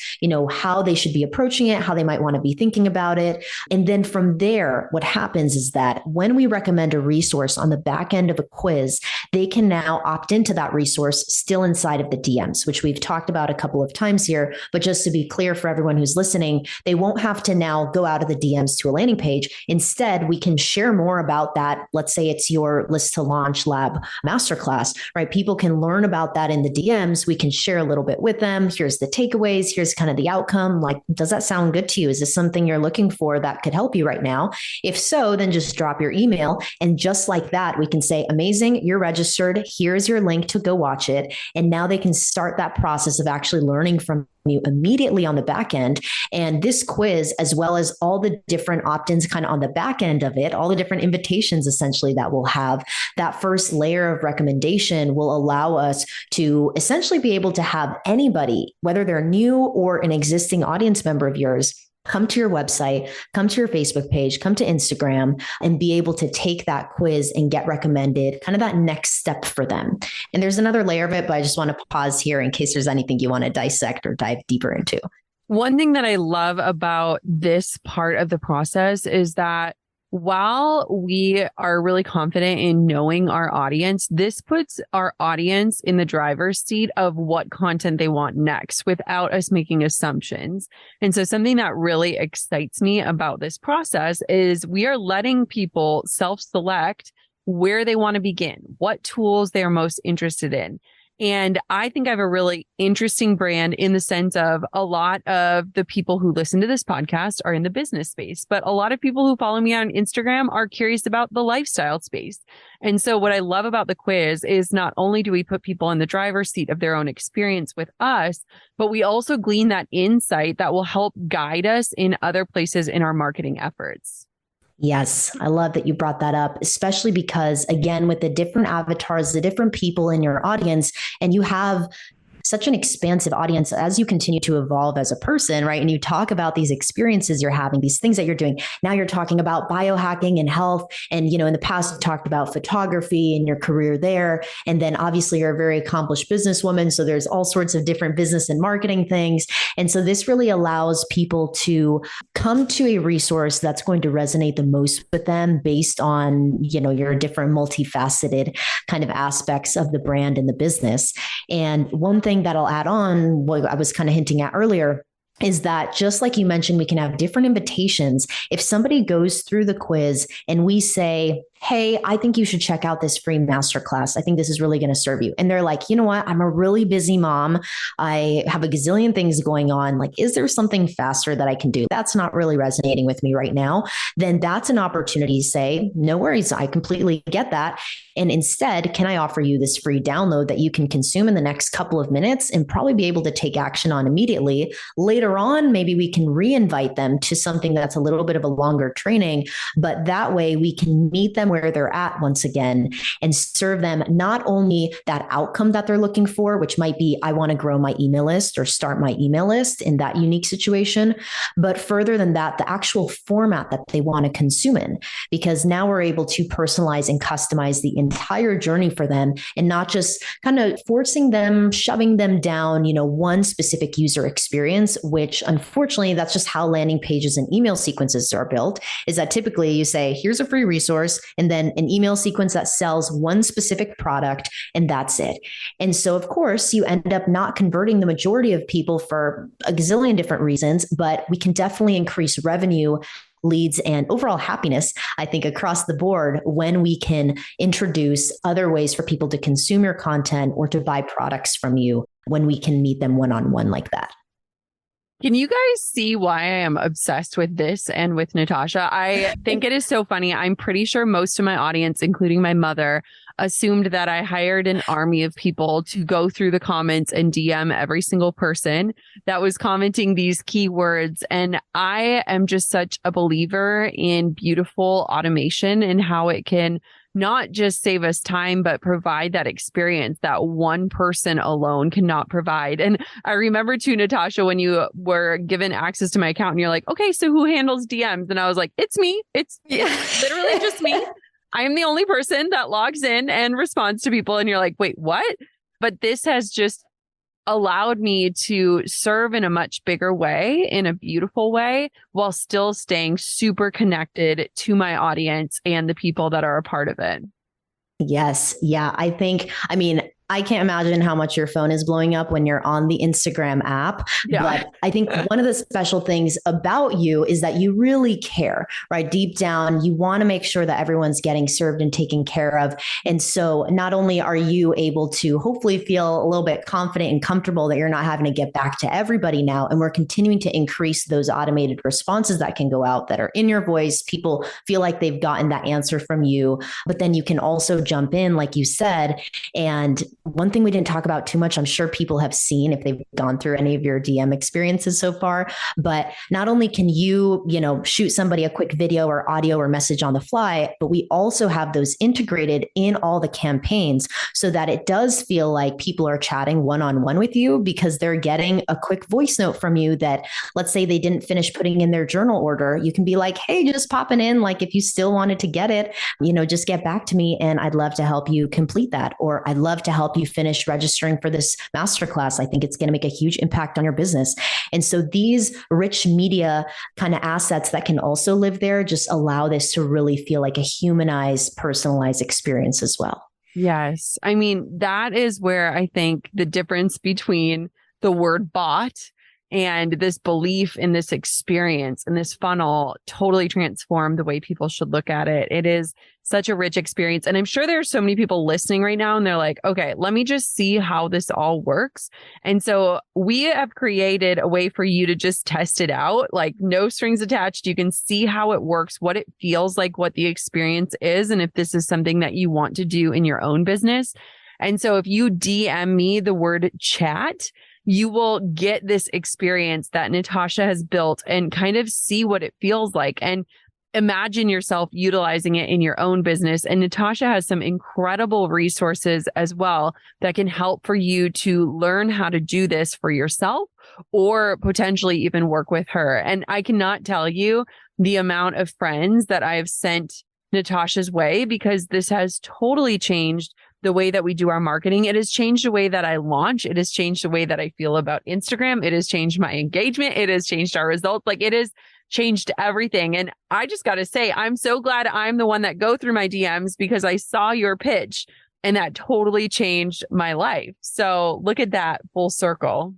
how they should be approaching it, how they might want to be thinking about it. And then from there, what happens is that when we recommend a resource on the back end of a quiz, they can now opt into that resource still inside of the DMs, which we've talked about a couple of times here. But just to be clear for everyone who's listening, they won't have to now go out of the DMs to a landing page. Instead, we can share more about that. Let's say it's your List to Launch Lab masterclass, right? People can learn about that in the DMs. We can share a little bit with them. Here's the takeaways. Here's kind of the outcome. Like, does that sound good to you? Is this something you're looking for that could help you right now? If so, then just drop your email. And just like that, we can say, amazing, you're registered. Here's your link to go watch it. And now they can start that process of actually learning from you immediately on the back end. And this quiz, as well as all the different opt-ins kind of on the back end of it, all the different invitations essentially that we'll have, that first layer of recommendation will allow us to essentially be able to have anybody, whether they're new or an existing audience member of yours, come to your website, come to your Facebook page, come to Instagram, and be able to take that quiz and get recommended, kind of that next step for them. And there's another layer of it, but I just want to pause here in case there's anything you want to dissect or dive deeper into. One thing that I love about this part of the process is that while we are really confident in knowing our audience, this puts our audience in the driver's seat of what content they want next without us making assumptions. And so something that really excites me about this process is we are letting people self-select where they want to begin, what tools they are most interested in. And I think I have a really interesting brand in the sense of a lot of the people who listen to this podcast are in the business space, but a lot of people who follow me on Instagram are curious about the lifestyle space. And so what I love about the quiz is not only do we put people in the driver's seat of their own experience with us, but we also glean that insight that will help guide us in other places in our marketing efforts. Yes, I love that you brought that up, especially because, again, with the different avatars, the different people in your audience, and you have such an expansive audience as you continue to evolve as a person, right? And you talk about these experiences you're having, these things that you're doing. Now you're talking about biohacking and health. And, in the past, you talked about photography and your career there. And then obviously you're a very accomplished businesswoman. So there's all sorts of different business and marketing things. And so this really allows people to come to a resource that's going to resonate the most with them based on, your different multifaceted kind of aspects of the brand and the business. And one thing that I'll add on, what I was kind of hinting at earlier, is that just like you mentioned, we can have different invitations. If somebody goes through the quiz and we say, hey, I think you should check out this free masterclass. I think this is really going to serve you. And they're like, you know what? I'm a really busy mom. I have a gazillion things going on. Like, is there something faster that I can do? That's not really resonating with me right now. Then that's an opportunity to say, no worries. I completely get that. And instead, can I offer you this free download that you can consume in the next couple of minutes and probably be able to take action on immediately? Later on, maybe we can re-invite them to something that's a little bit of a longer training, but that way we can meet them where they're at once again and serve them not only that outcome that they're looking for, which might be, I want to grow my email list or start my email list in that unique situation, but further than that, the actual format that they want to consume in, because now we're able to personalize and customize the entire journey for them and not just kind of forcing them, shoving them down, one specific user experience, which unfortunately, that's just how landing pages and email sequences are built, is that typically you say, here's a free resource, and then an email sequence that sells one specific product, and that's it. And so, of course, you end up not converting the majority of people for a gazillion different reasons, but we can definitely increase revenue, leads, and overall happiness, I think, across the board when we can introduce other ways for people to consume your content or to buy products from you when we can meet them one-on-one like that. Can you guys see why I am obsessed with this and with Natasha? I think it is so funny. I'm pretty sure most of my audience, including my mother, assumed that I hired an army of people to go through the comments and DM every single person that was commenting these keywords. And I am just such a believer in beautiful automation and how it can not just save us time, but provide that experience that one person alone cannot provide. And I remember too, Natasha, when you were given access to my account and you're like, okay, so who handles DMs? And I was like, it's me. It's literally just me. I am the only person that logs in and responds to people. And you're like, wait, what? But this has just allowed me to serve in a much bigger way, in a beautiful way, while still staying super connected to my audience and the people that are a part of it. Yes. Yeah. I can't imagine how much your phone is blowing up when you're on the Instagram app. Yeah. But I think one of the special things about you is that you really care, right? Deep down, you want to make sure that everyone's getting served and taken care of. And so not only are you able to hopefully feel a little bit confident and comfortable that you're not having to get back to everybody now, and we're continuing to increase those automated responses that can go out that are in your voice. People feel like they've gotten that answer from you, but then you can also jump in, like you said, and one thing we didn't talk about too much, I'm sure people have seen if they've gone through any of your DM experiences so far, but not only can you, shoot somebody a quick video or audio or message on the fly, but we also have those integrated in all the campaigns so that it does feel like people are chatting one-on-one with you because they're getting a quick voice note from you that, let's say they didn't finish putting in their journal order. You can be like, hey, just popping in. Like if you still wanted to get it, just get back to me and I'd love to help you complete that. Or I'd love to help you finish registering for this masterclass. I think it's going to make a huge impact on your business. And so these rich media kind of assets that can also live there just allow this to really feel like a humanized, personalized experience as well. Yes. I mean, that is where I think the difference between the word bot and this belief in this experience and this funnel totally transformed the way people should look at it. It is such a rich experience. And I'm sure there are so many people listening right now and they're like, okay, let me just see how this all works. And so we have created a way for you to just test it out, like no strings attached. You can see how it works, what it feels like, what the experience is, and if this is something that you want to do in your own business. And so if you DM me the word chat, you will get this experience that Natasha has built and kind of see what it feels like. And imagine yourself utilizing it in your own business. And Natasha has some incredible resources as well that can help for you to learn how to do this for yourself or potentially even work with her. And I cannot tell you the amount of friends that I have sent Natasha's way, because this has totally changed the way that we do our marketing. It has changed the way that I launch. It has changed the way that I feel about Instagram. It has changed my engagement. It has changed our results. Like, it has changed everything. And I just got to say, I'm so glad I'm the one that go through my DMs, because I saw your pitch and that totally changed my life. So look at that, full circle.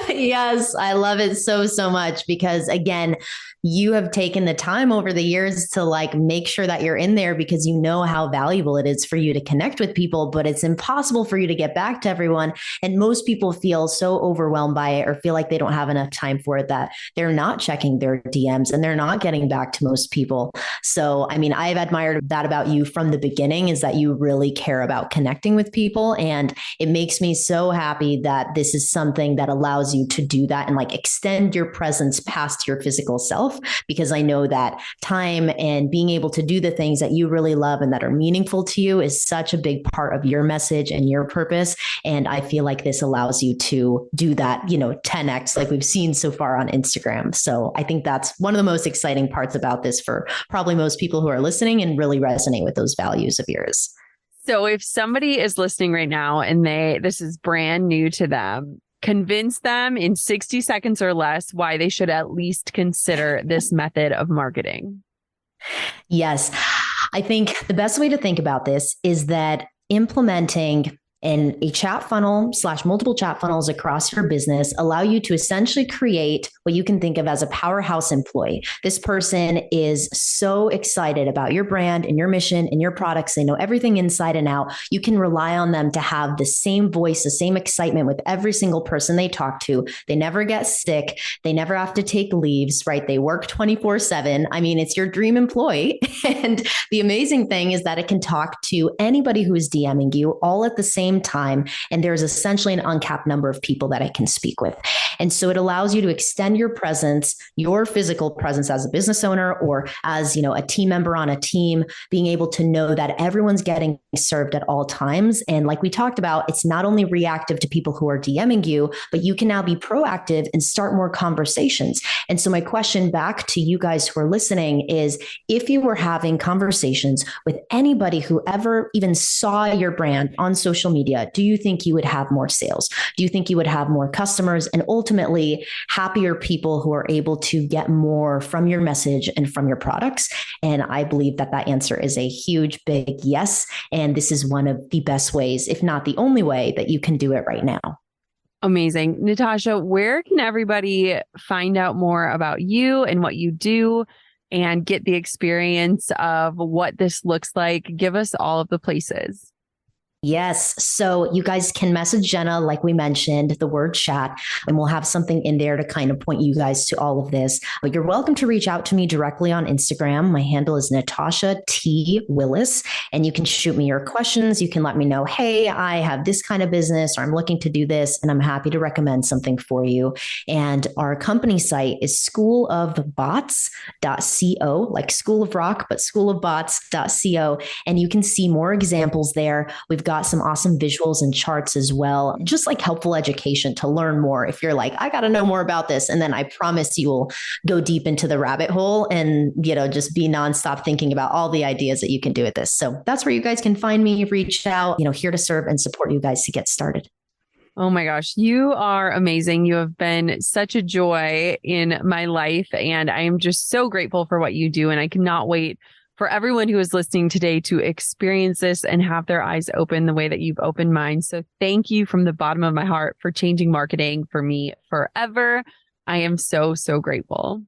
Yes, I love it so, so much because again, you have taken the time over the years to like make sure that you're in there because you know how valuable it is for you to connect with people, but it's impossible for you to get back to everyone. And most people feel so overwhelmed by it or feel like they don't have enough time for it that they're not checking their DMs and they're not getting back to most people. So, I mean, I've admired that about you from the beginning, is that you really care about connecting with people. And it makes me so happy that this is something that allows you to do that and like extend your presence past your physical self, because I know that time and being able to do the things that you really love and that are meaningful to you is such a big part of your message and your purpose. And I feel like this allows you to do that, 10x like we've seen so far on Instagram. So I think that's one of the most exciting parts about this for probably most people who are listening and really resonate with those values of yours. So if somebody is listening right now and this is brand new to them, convince them in 60 seconds or less why they should at least consider this method of marketing. Yes. I think the best way to think about this is that implementing a chat funnel / multiple chat funnels across your business allow you to essentially create what you can think of as a powerhouse employee. This person is so excited about your brand and your mission and your products. They know everything inside and out. You can rely on them to have the same voice, the same excitement with every single person they talk to. They never get sick. They never have to take leaves, right? They work 24/7. I mean, it's your dream employee. And the amazing thing is that it can talk to anybody who is DMing you all at the same time. And there's essentially an uncapped number of people that I can speak with. And so it allows you to extend your presence, your physical presence as a business owner or as, a team member on a team, being able to know that everyone's getting served at all times. And like we talked about, it's not only reactive to people who are DMing you, but you can now be proactive and start more conversations. And so my question back to you guys who are listening is, if you were having conversations with anybody who ever even saw your brand on social media, do you think you would have more sales? Do you think you would have more customers and ultimately happier people who are able to get more from your message and from your products? And I believe that answer is a huge, big yes. And this is one of the best ways, if not the only way, that you can do it right now. Amazing. Natasha, where can everybody find out more about you and what you do and get the experience of what this looks like? Give us all of the places. Yes. So you guys can message Jenna, like we mentioned, the word chat, and we'll have something in there to kind of point you guys to all of this. But you're welcome to reach out to me directly on Instagram. My handle is Natasha T. Willis, and you can shoot me your questions. You can let me know, hey, I have this kind of business, or I'm looking to do this, and I'm happy to recommend something for you. And our company site is schoolofbots.co, like School of Rock, but schoolofbots.co. And you can see more examples there. We've got some awesome visuals and charts as well, just like helpful education to learn more. If you're like, I got to know more about this. And then I promise you will go deep into the rabbit hole and, just be nonstop thinking about all the ideas that you can do with this. So that's where you guys can find me, reach out, here to serve and support you guys to get started. Oh my gosh, you are amazing. You have been such a joy in my life. And I am just so grateful for what you do. And I cannot wait for everyone who is listening today to experience this and have their eyes open the way that you've opened mine. So thank you from the bottom of my heart for changing marketing for me forever. I am so, so grateful.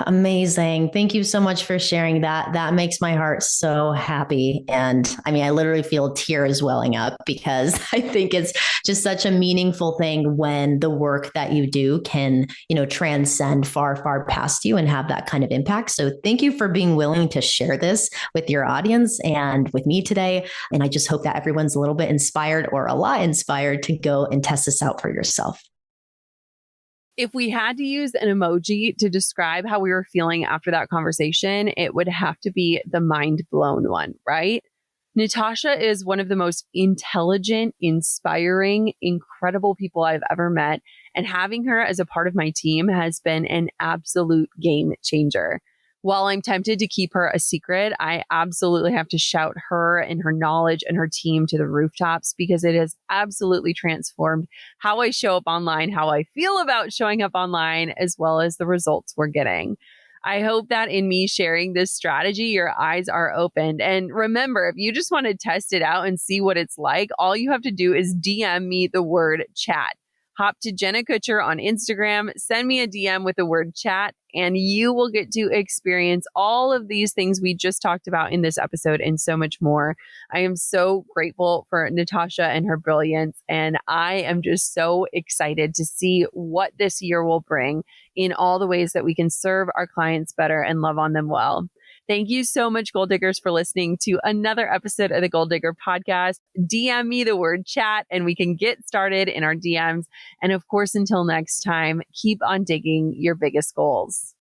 Amazing. Thank you so much for sharing that. That makes my heart so happy. And I mean, I literally feel tears welling up because I think it's just such a meaningful thing when the work that you do can, transcend far, far past you and have that kind of impact. So thank you for being willing to share this with your audience and with me today. And I just hope that everyone's a little bit inspired or a lot inspired to go and test this out for yourself. If we had to use an emoji to describe how we were feeling after that conversation, it would have to be the mind blown one, right? Natasha is one of the most intelligent, inspiring, incredible people I've ever met. And having her as a part of my team has been an absolute game changer. While I'm tempted to keep her a secret, I absolutely have to shout her and her knowledge and her team to the rooftops because it has absolutely transformed how I show up online, how I feel about showing up online, as well as the results we're getting. I hope that in me sharing this strategy, your eyes are opened. And remember, if you just want to test it out and see what it's like, all you have to do is DM me the word chat. Hop to Jenna Kutcher on Instagram, send me a DM with the word chat, and you will get to experience all of these things we just talked about in this episode and so much more. I am so grateful for Natasha and her brilliance, and I am just so excited to see what this year will bring in all the ways that we can serve our clients better and love on them well. Thank you so much, Goal Diggers, for listening to another episode of the Goal Digger podcast. DM me the word chat and we can get started in our DMs. And of course, until next time, keep on digging your biggest goals.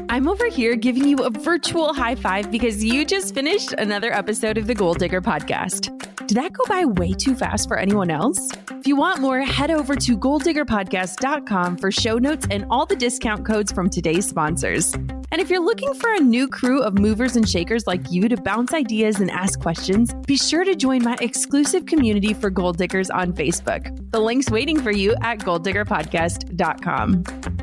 I'm over here giving you a virtual high five because you just finished another episode of the Goal Digger podcast. Did that go by way too fast for anyone else? If you want more, head over to goaldiggerpodcast.com for show notes and all the discount codes from today's sponsors. And if you're looking for a new crew of movers and shakers like you to bounce ideas and ask questions, be sure to join my exclusive community for Goal Diggers on Facebook. The link's waiting for you at goaldiggerpodcast.com.